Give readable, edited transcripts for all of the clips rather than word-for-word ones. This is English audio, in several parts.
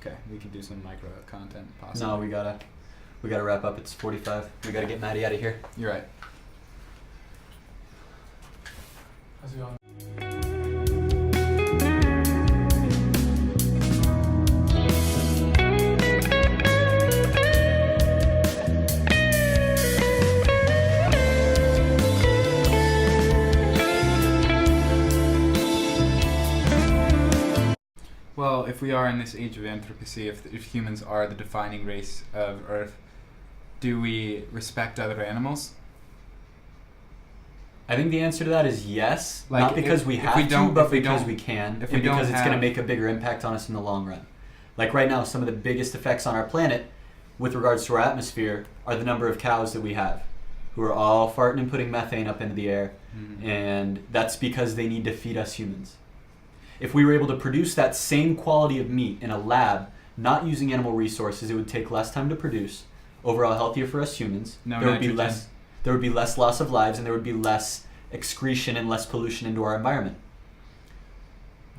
Okay, we can do some micro content possibly. No, we gotta wrap up. It's 45. We gotta get Maddie out of here. You're right. How's it going? Well, if we are in this age of Anthropocene, if humans are the defining race of Earth, do we respect other animals? I think the answer to that is yes. Like, not because we have to, but because we can. And because it's going to make a bigger impact on us in the long run. Like right now, some of the biggest effects on our planet with regards to our atmosphere are the number of cows that we have, who are all farting and putting methane up into the air. Mm-hmm. And that's because they need to feed us humans. If we were able to produce that same quality of meat in a lab, not using animal resources, it would take less time to produce, overall healthier for us humans. No there nitrogen. There would be less loss of lives, and there would be less excretion and less pollution into our environment.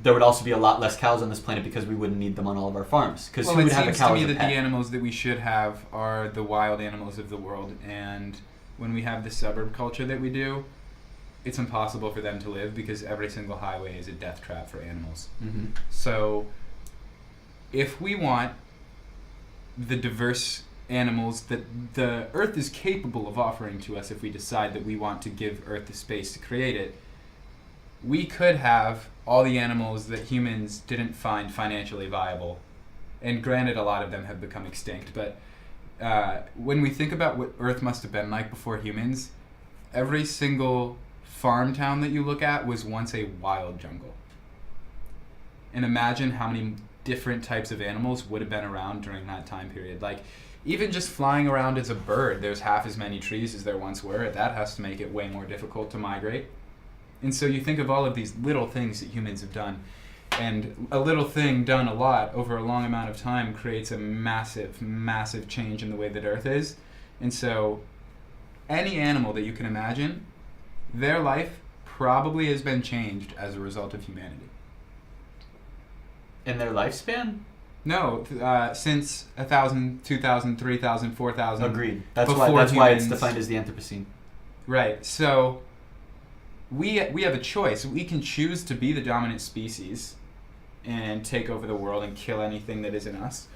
There would also be a lot less cows on this planet because we wouldn't need them on all of our farms. Because who would have a cow as a pet? Well, it seems to me that the animals that we should have are the wild animals of the world, and when we have the suburb culture that we do, it's impossible for them to live because every single highway is a death trap for animals. Mm-hmm. So if we want the diverse animals that the Earth is capable of offering to us, if we decide that we want to give Earth the space to create it, we could have all the animals that humans didn't find financially viable. And granted, a lot of them have become extinct, but when we think about what Earth must have been like before humans, every single farm town that you look at was once a wild jungle. And imagine how many different types of animals would have been around during that time period. Like, even just flying around as a bird, there's half as many trees as there once were. That has to make it way more difficult to migrate. And so you think of all of these little things that humans have done, and a little thing done a lot over a long amount of time creates a massive, massive change in the way that Earth is. And so any animal that you can imagine, their life probably has been changed as a result of humanity. In their lifespan? No, since 1,000, 2,000, 3,000, 4,000. Agreed. That's humans. why it's defined as the Anthropocene. Right. So we have a choice. We can choose to be the dominant species and take over the world and kill anything that isn't us.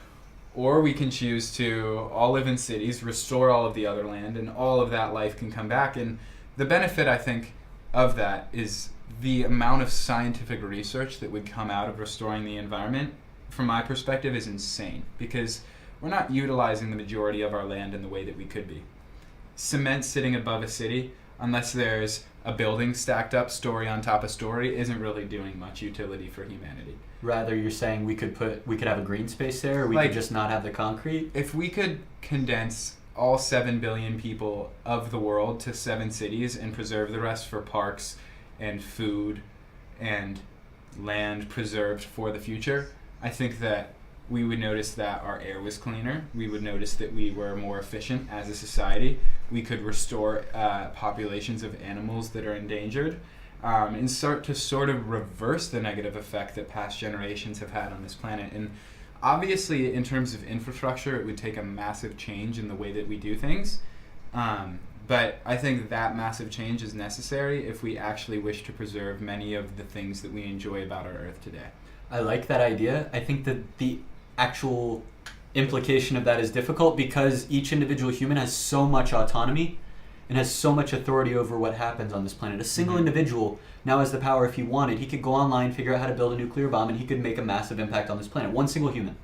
Or we can choose to all live in cities, restore all of the other land, and all of that life can come back. And the benefit, I think, of that is the amount of scientific research that would come out of restoring the environment, from my perspective, is insane. Because we're not utilizing the majority of our land in the way that we could be. Cement sitting above a city, unless there's a building stacked up story on top of story, isn't really doing much utility for humanity. Rather, you're saying we could have a green space there, or we could just not have the concrete? If we could condense all 7 billion people of the world to 7 cities and preserve the rest for parks and food and land preserved for the future, I think that we would notice that our air was cleaner. We would notice that we were more efficient as a society. We could restore populations of animals that are endangered, and start to sort of reverse the negative effect that past generations have had on this planet. And obviously, in terms of infrastructure, it would take a massive change in the way that we do things. But I think that massive change is necessary if we actually wish to preserve many of the things that we enjoy about our Earth today. I like that idea. I think that the actual implication of that is difficult because each individual human has so much autonomy and has so much authority over what happens on this planet. A single individual now has the power, if he wanted, he could go online, figure out how to build a nuclear bomb, and he could make a massive impact on this planet. One single human.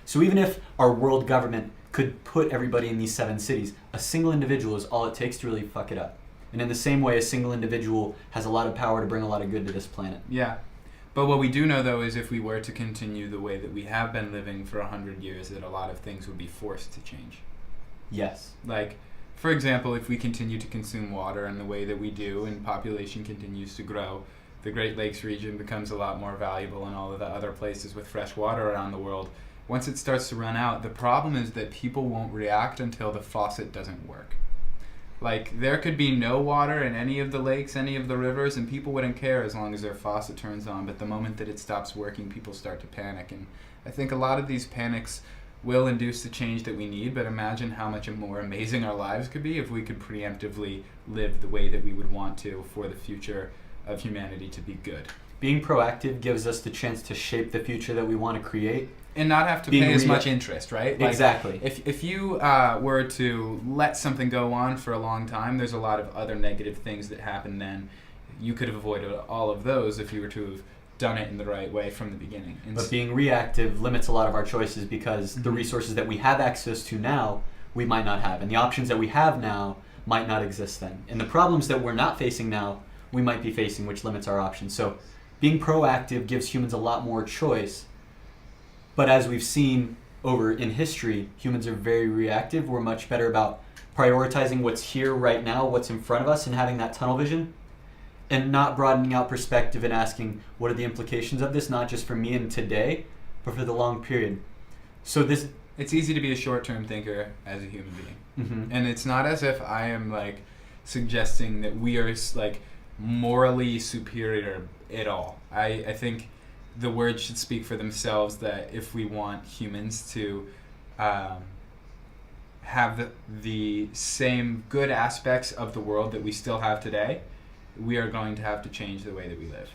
So even if our world government could put everybody in these 7 cities, a single individual is all it takes to really fuck it up. And in the same way, a single individual has a lot of power to bring a lot of good to this planet. Yeah. But what we do know, though, is if we were to continue the way that we have been living for 100 years, that a lot of things would be forced to change. Yes. Like, for example, if we continue to consume water in the way that we do and population continues to grow, the Great Lakes region becomes a lot more valuable and all of the other places with fresh water around the world. Once it starts to run out, the problem is that people won't react until the faucet doesn't work. Like, there could be no water in any of the lakes, any of the rivers, and people wouldn't care as long as their faucet turns on. But the moment that it stops working, people start to panic. And I think a lot of these panics will induce the change that we need, but imagine how much more amazing our lives could be if we could preemptively live the way that we would want to for the future of humanity to be good. Being proactive gives us the chance to shape the future that we want to create. And not have to pay as much interest, right? Like, exactly. If you were to let something go on for a long time, there's a lot of other negative things that happen then. You could have avoided all of those if you were to have done it in the right way from the beginning. And but being reactive limits a lot of our choices because the resources that we have access to now, we might not have. And the options that we have now might not exist then. And the problems that we're not facing now, we might be facing, which limits our options. So being proactive gives humans a lot more choice. But as we've seen over in history, humans are very reactive. We're much better about prioritizing what's here right now, what's in front of us, and having that tunnel vision, and not broadening out perspective and asking, what are the implications of this, not just for me and today, but for the long period. So this... It's easy to be a short-term thinker as a human being. Mm-hmm. And it's not as if I am, like, suggesting that we are, like, morally superior at all. I think the words should speak for themselves, that if we want humans to have the same good aspects of the world that we still have today, we are going to have to change the way that we live.